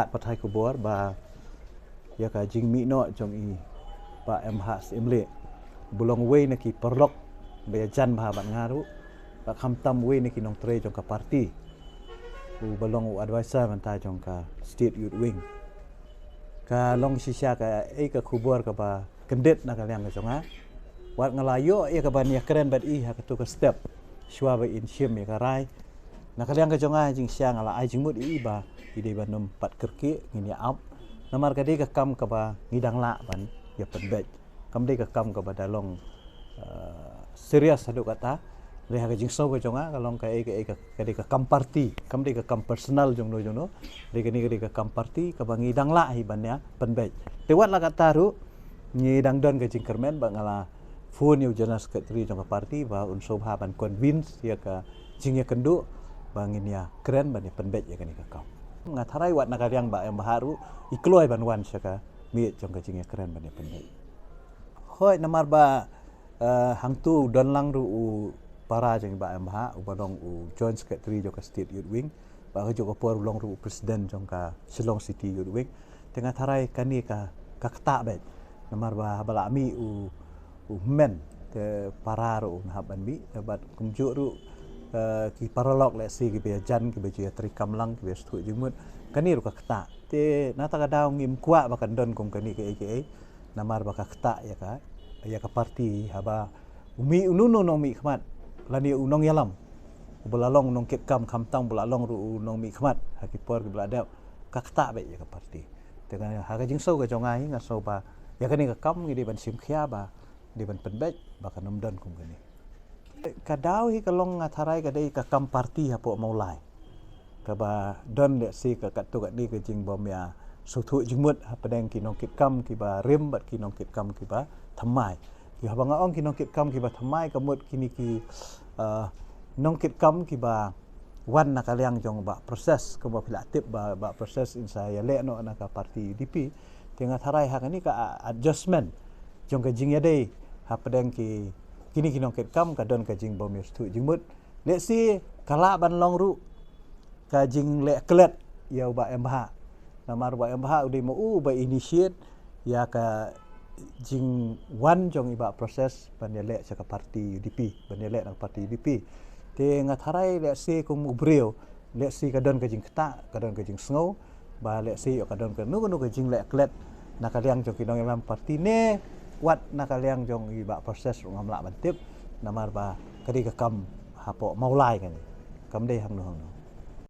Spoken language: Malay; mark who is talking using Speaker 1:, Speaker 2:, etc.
Speaker 1: kat pathai kubor ba ya ka jing mi no jong i ba em ha imle bulong we na ki perlok be jan ba ban ngaru ba kham tam we na ki nong tre jong ka parti u balong u advisor man ta jong ka state youth wing ka long sisya ka ka kubor ka ba kendet na ka liang ka jong ha wat ngalayo ya ka ban ya keren bat i ha ka tu ka step shwa ba in shim ya ka rai na ka liang ka jong ha jing sia ngala ai jing mut i ba ide ban nom pat kerki ngini ap namar ka de ka kam ka ba ngidang la ban ya penbet kam de ka kam ka ba dalong serius hadu kata le ha ka jing so ka jong ha kalong ka de ka kam parti kam de ka kam personal jong no de ka kam parti ka ba ngidang la hi ban ya penbet te wat la kata ru ngidang don ka jing kermen ba ngala phone yu jenas ka tri jong ka parti ba unso ha ban convince ya ka jing ya kendu ba ngin ya keren ban ya penbet ya ka ni ka kam ngatharai wat nakaliang ba yang baharu ikloi ban wan saka mi jong ka jing ya keren ban ya penbet hoi namar ba hangtu don lang ru u para jeng ba em ha u badong u joint secretary jong ka state youth wing ba ho jong por long ru president jong ka Shillong city youth wing tengah tharai kani ka kata bet namar ba bala mi u men ke para ru na ban mi bat kumju ru ki paralog le si ki be jan ki be ji trikam lang ki be stu jumut kani ru ka kata te nata ka daw ngim kwa ba kan don kum kani ke namar ba ka kata ya ka parti haba umi ununo no mi khmat lani unong yalam bulalong nong kit kam tang bulalong ru nong mi khmat hakipor ki blada ka kata be ya ka parti dengan ha ka jing so ka jongai nga so ba ya kani ka kam ngi di ban sim khia ba di ban penbet ba ka nom don kum kani ka daw hi ka long ngatharai ka dei ka kam parti ha po maulai ka ba don le si ka tu ka ni ka jing bom ya so thu jingmut ha padang ki nong kit kam ki ba rem bat ki nong kit kam ki ba thamai ki ha banga ong ki nong kit kam ki ba thamai ka mut kini ki nong kit kam ki ba wan na kaliang jong ba proses ko ba pilatip ba proses insya ya le no na ka parti UDP tinga tharai ha kani ka adjustment jong ka jing ya dei ha padang ki kini kinong ket kam ka don ka jing bom stu jingmut le si kala ban long ru ka jing le klet ya ba em ha namar ba em ha udi mo ba initiate ya ka jing wan jong iba proses ban ya le ka parti UDP ban ya le na parti UDP te ngatharai le si kum ubreu le si ka don ka jing kta ka don ka jing sngo ba le si ka don ka nu ka jing le klet na ka liang jong kinong lam parti ne wat nakaliang jong iba proses ngam la bantip namar ba kadi ka kam hapo maulai kan kam dei hang no